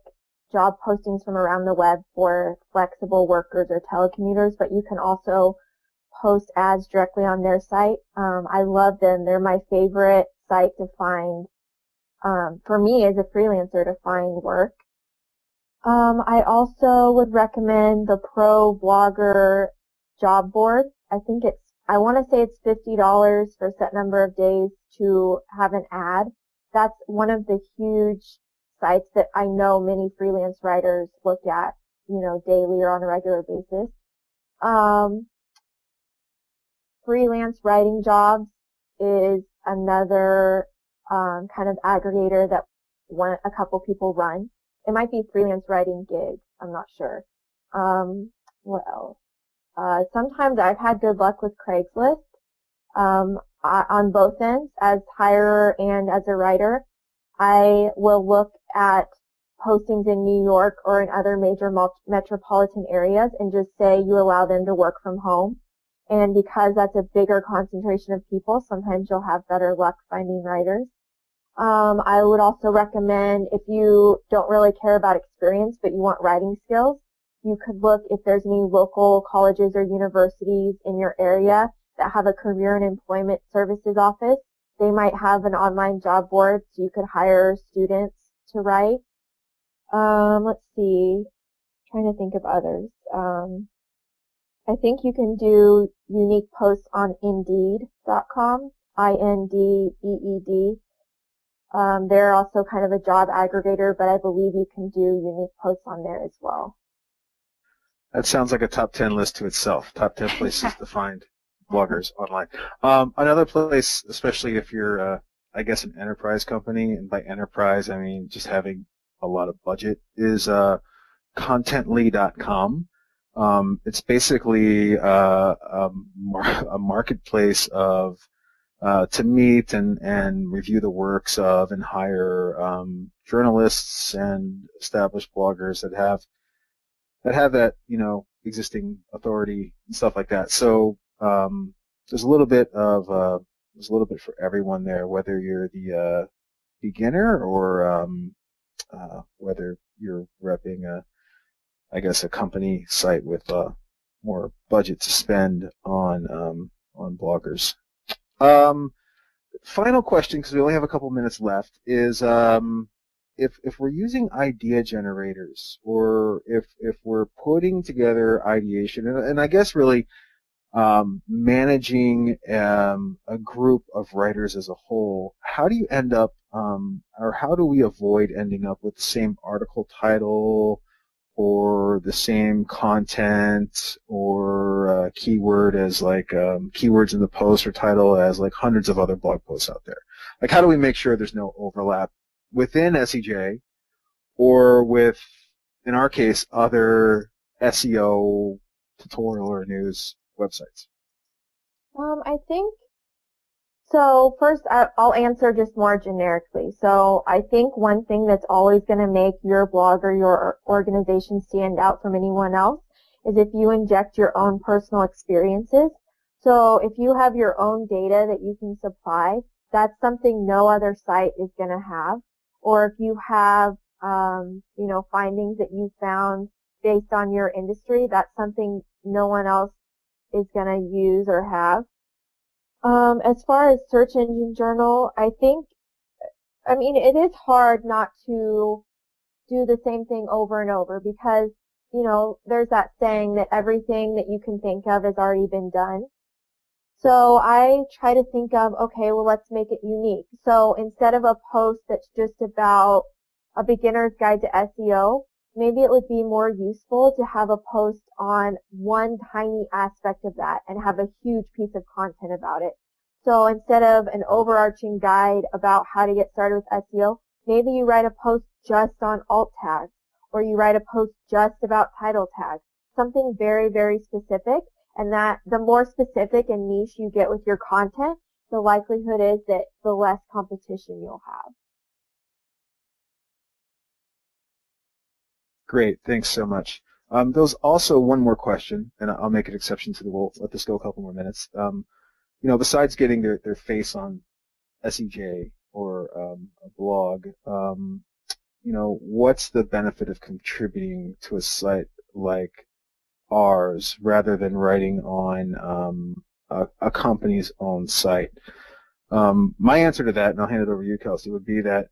job postings from around the web for flexible workers or telecommuters, but you can also post ads directly on their site. I love them. They're my favorite site to find, for me as a freelancer, to find work. I also would recommend the Pro Blogger job board. I want to say it's $50 for a set number of days to have an ad. That's one of the huge sites that I know many freelance writers look at, daily or on a regular basis. Freelance writing jobs is another kind of aggregator that a couple people run. It might be freelance writing gigs. I'm not sure. What else? Sometimes I've had good luck with Craigslist on both ends, as hirer and as a writer. I will look at postings in New York or in other major metropolitan areas and just say you allow them to work from home. And because that's a bigger concentration of people, sometimes you'll have better luck finding writers. I would also recommend, if you don't really care about experience but you want writing skills, you could look if there's any local colleges or universities in your area that have a career and employment services office. They might have an online job board, so you could hire students to write. Let's see. Trying to think of others. I think you can do unique posts on Indeed.com, INDEED. They're also kind of a job aggregator, but I believe you can do unique posts on there as well. That sounds like a top 10 list to itself, top 10 places to find bloggers online. Another place, especially if you're, I guess, an enterprise company, and by enterprise I mean just having a lot of budget, is Contently.com. It's basically a marketplace of to meet and review the works of and hire journalists and established bloggers that have that existing authority and stuff like that. So there's a little bit for everyone there, whether you're the beginner or whether you're repping a company site with more budget to spend on bloggers. Final question, because we only have a couple minutes left, is if we're using idea generators, or if we're putting together ideation, and I guess really managing a group of writers as a whole, how do you end up, or how do we avoid ending up with the same article title, or the same content, or keyword as like keywords in the post or title as like hundreds of other blog posts out there? Like, how do we make sure there's no overlap within SEJ, or with, in our case, other SEO tutorial or news websites? I think, so first I'll answer just more generically. So I think one thing that's always going to make your blog or your organization stand out from anyone else is if you inject your own personal experiences. So if you have your own data that you can supply, that's something no other site is going to have. Or if you have, findings that you found based on your industry, that's something no one else is going to use or have. As far as search engine journal, it is hard not to do the same thing over and over because, there's that saying that everything that you can think of has already been done. So I try to think of, okay, well, let's make it unique. So instead of a post that's just about a beginner's guide to SEO, maybe it would be more useful to have a post on one tiny aspect of that and have a huge piece of content about it. So instead of an overarching guide about how to get started with SEO, maybe you write a post just on alt tags, or you write a post just about title tags, something very, very specific. And that the more specific and niche you get with your content, the likelihood is that the less competition you'll have. Great, thanks so much. There's also one more question, and I'll make an exception to the rule. Let this go a couple more minutes. Besides getting their face on SEJ or a blog, what's the benefit of contributing to a site like ours rather than writing on a company's own site? My answer to that, and I'll hand it over to you, Kelsey, would be that,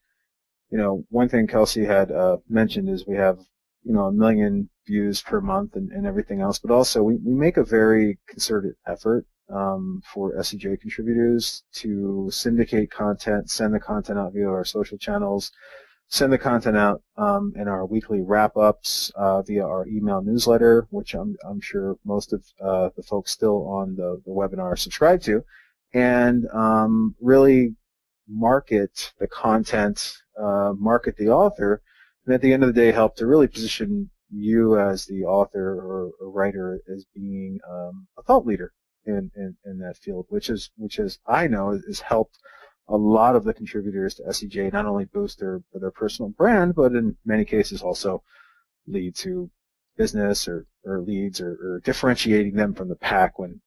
one thing Kelsey had mentioned is we have, 1 million views per month and everything else, but also we make a very concerted effort for SEJ contributors to syndicate content, send the content out via our social channels, send the content out in our weekly wrap-ups via our email newsletter, which I'm sure most of the folks still on the webinar subscribe to, and really market the content, market the author, and at the end of the day help to really position you as the author or writer as being a thought leader in that field, which is I know has helped a lot of the contributors to SEJ not only boost their personal brand, but in many cases also lead to business or leads or differentiating them from the pack when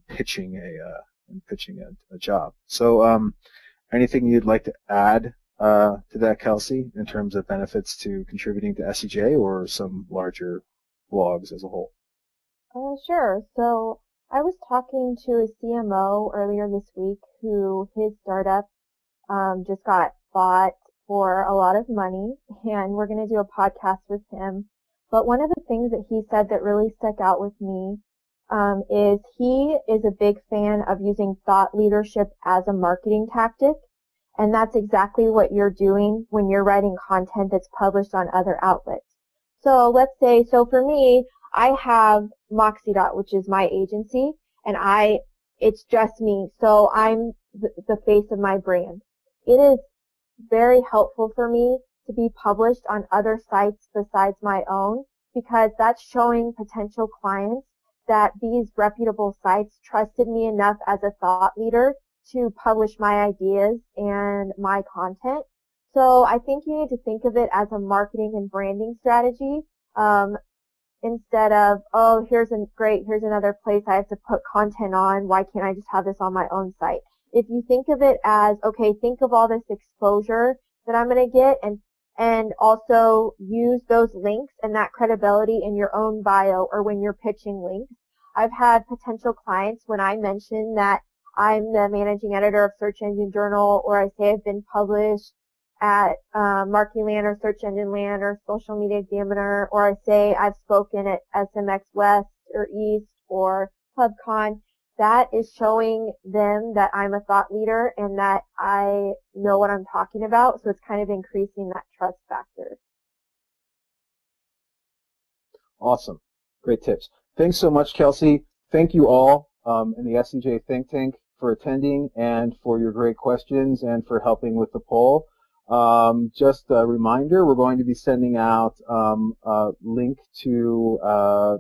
pitching a job. So anything you'd like to add to that, Kelsey, in terms of benefits to contributing to SEJ or some larger blogs as a whole? Sure. So I was talking to a CMO earlier this week who his startup just got bought for a lot of money, and we're going to do a podcast with him. But one of the things that he said that really stuck out with me is he is a big fan of using thought leadership as a marketing tactic, and that's exactly what you're doing when you're writing content that's published on other outlets. So let's say, so for me, I have Moxie., which is my agency, and it's just me, so I'm the face of my brand. It is very helpful for me to be published on other sites besides my own, because that's showing potential clients that these reputable sites trusted me enough as a thought leader to publish my ideas and my content. So I think you need to think of it as a marketing and branding strategy, instead of, oh, here's another place I have to put content on, why can't I just have this on my own site? If you think of it as, okay, think of all this exposure that I'm going to get, and also use those links and that credibility in your own bio or when you're pitching links. I've had potential clients when I mention that I'm the managing editor of Search Engine Journal, or I say I've been published at Marketing Land or Search Engine Land or Social Media Examiner, or I say I've spoken at SMX West or East or PubCon, that is showing them that I'm a thought leader and that I know what I'm talking about. So it's kind of increasing that trust factor. Awesome. Great tips. Thanks so much, Kelsey. Thank you all in the SEJ Think Tank for attending and for your great questions and for helping with the poll. Just a reminder, we're going to be sending out a link to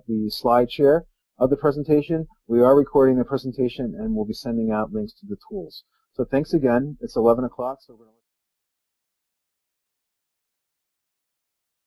the slide share of the presentation. We are recording the presentation and we'll be sending out links to the tools. So thanks again. It's 11 o'clock, so we're going to